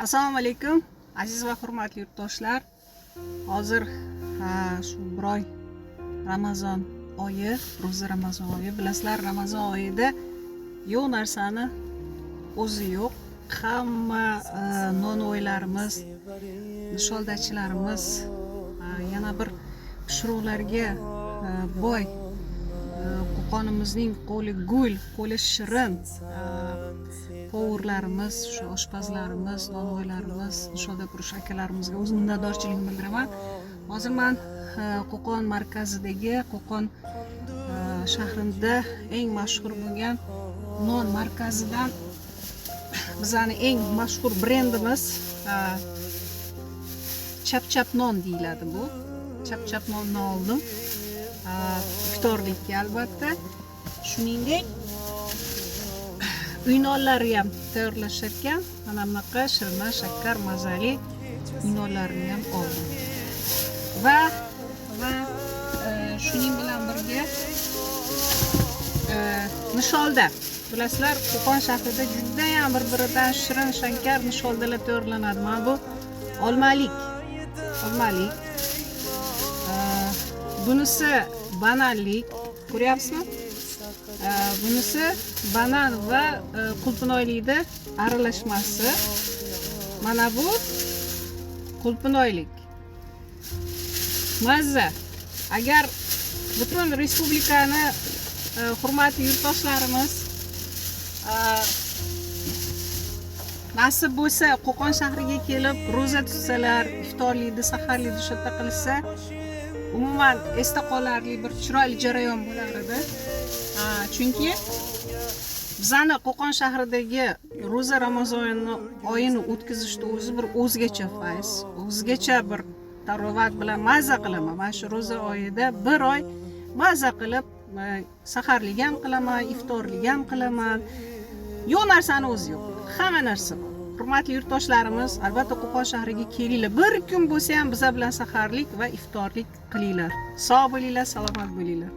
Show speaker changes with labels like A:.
A: Assalomu alaykum aziz va hurmatli yurtdoshlar. Hozir shu bir oy Ramazon oyi, ro'za Ramazon oyi. Bilasizlar, Ramazon oyida yo'q narsani o'zi yo'q. Hamma nono'ylarimiz, nisholdachilarimiz yana bir pishiriqlarga boy, qo'qonimizning qo'li gul, qo'li shirin povurlarimiz, shu oshpazlarimiz, nono'ylarimiz, nisholdapurish akalarimizga o'z minnatdorchiligimni bildiraman. Hozir men Qo'qon markazidagi, Qo'qon shahrida eng mashhur bo'lgan non markazidan bizning eng mashhur brendimiz Chap-chap non deyiladi bu. Chap-chap nonni oldim. Iftorlikka albatta. Shuningdek, uy nonlari ham tayyorlashar ekan. Mana bunaqa shirma, shakkar, mazali uy nonlarini ham oldim. Va shuning bilan birga nisholda. Bilasizlar, Qo'qon shahrida juda ham bir-biridan shirin, shakkar nisholdalar tayyorlanadi. Mana bu olmalik. Bunisi bananlik, ko'ryapsizmi? Bunisi banan va qulpinoylikda aralashmasi. Mana bu qulpinoylik. Mazza. Agar butun respublikani hurmatli yurtdoshlarimiz nasib bo'lsa Qo'qon shahriga kelib ro'za tutsalar, iftorlikni, saharlikni shu yerda qilsa, umuman esda qolarli bir chiroyli jarayon bo'lar edi. Chunki bizani Qo'qon shahridagi ro'za Ramazon oyini o'tkazishda o'zi bir o'zgacha fayz, o'zgacha bir tarovat bilan mazza qilaman. Mana shu ro'za oyida bir oy mazza qilib, saharlik ham qilaman, iftorlik ham qilaman. Yo'q narsani o'zi yo'q. Hamma narsa bor. Hurmatli yurtdoshlarimiz, albatta Qo'qon shahriga kelinglar. Bir kun bo'lsa ham bizlar bilan saharlik va iftorlik qilinglar. Sog' bo'linglar, salomat bo'linglar.